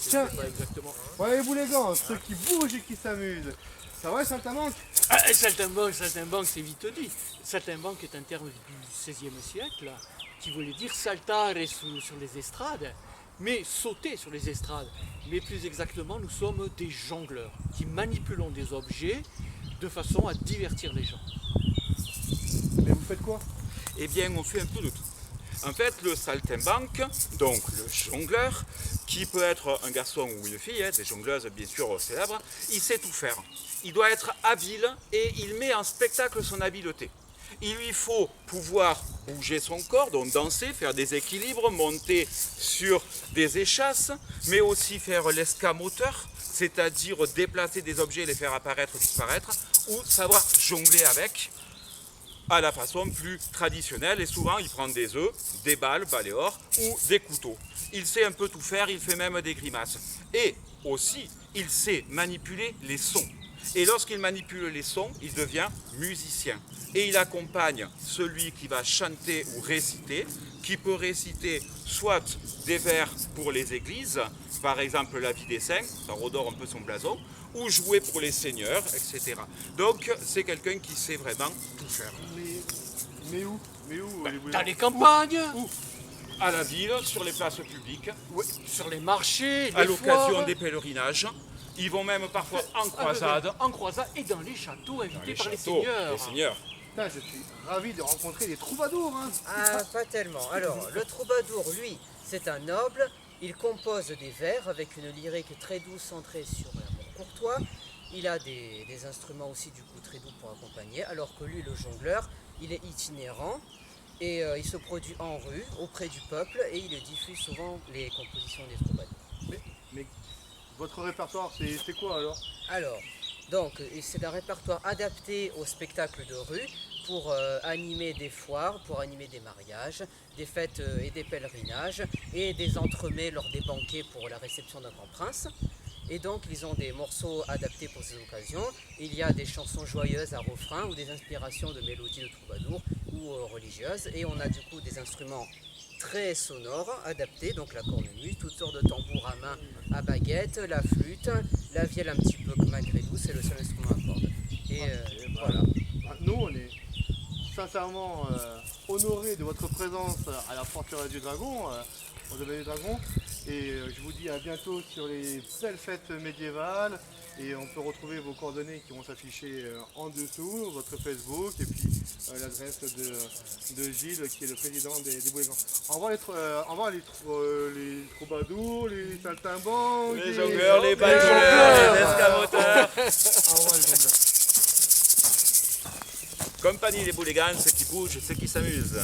Tiens. pas exactement. Ouais, vous les gants, ceux qui bougent et qui s'amusent. Ça va, saltimbanque? Ah, saltimbanque, c'est vite dit. Saltimbanque est un terme du XVIe siècle qui voulait dire saltare sur les estrades, mais sauter sur les estrades. Mais plus exactement, nous sommes des jongleurs qui manipulons des objets de façon à divertir les gens. Mais vous faites quoi? Eh bien, on fait un peu de tout. En fait, le saltimbanque, donc le jongleur, qui peut être un garçon ou une fille, des jongleuses bien sûr célèbres, il sait tout faire. Il doit être habile et il met en spectacle son habileté. Il lui faut pouvoir bouger son corps, donc danser, faire des équilibres, monter sur des échasses, mais aussi faire l'escamoteur, c'est-à-dire déplacer des objets, les faire apparaître, disparaître, ou savoir jongler avec, à la façon plus traditionnelle, et souvent il prend des œufs, des balles, balais-or, ou des couteaux. Il sait un peu tout faire, il fait même des grimaces. Et aussi, il sait manipuler les sons. Et lorsqu'il manipule les sons, il devient musicien. Et il accompagne celui qui va chanter ou réciter, qui peut réciter soit des vers pour les églises, par exemple la vie des saints, ça redore un peu son blason, ou jouer pour les seigneurs, etc. Donc c'est quelqu'un qui sait vraiment tout faire. Mais où? Mais où les Dans les campagnes, Ou à la ville, sur les places publiques, sur les marchés, à les l'occasion foires, des pèlerinages. Ils vont même parfois en croisade. en croisade et dans les châteaux invités par les châteaux, seigneurs. les seigneurs. Putain, je suis ravi de rencontrer des troubadours, hein. Ah, pas tellement. Alors, le troubadour, lui, c'est un noble. Il compose des vers avec une lyrique très douce centrée sur l'amour courtois. Il a des instruments aussi du coup très doux pour accompagner, alors que lui, le jongleur, il est itinérant et il se produit en rue, auprès du peuple, et il diffuse souvent les compositions des troubadours. Mais votre répertoire, c'est quoi alors? Alors, donc, c'est un répertoire adapté au spectacle de rue pour animer des foires, pour animer des mariages, des fêtes et des pèlerinages, et des entremets lors des banquets pour la réception d'un grand prince. Et donc, ils ont des morceaux adaptés pour ces occasions. Il y a des chansons joyeuses à refrain ou des inspirations de mélodies de troubadour ou religieuses. Et on a du coup des instruments très sonores adaptés, donc la cornemuse, toutes sortes de tambours à main à baguette, la flûte, la vielle un petit peu malgré tout, c'est le seul instrument à cordes. Et voilà. Nous, on est sincèrement honorés de votre présence à la Forteresse du Dragon, au Domaine du Dragon. Et je vous dis à bientôt sur les belles fêtes médiévales. Et on peut retrouver vos coordonnées qui vont s'afficher en dessous, votre Facebook et puis l'adresse de Gilles qui est le président des Boulégans. Au revoir les troubadours, les saltimbanques, Les jongleurs, les ballonneurs, les escamoteurs. Au revoir les jongleurs. Compagnie les bouligans, ceux qui bougent, ceux qui s'amusent.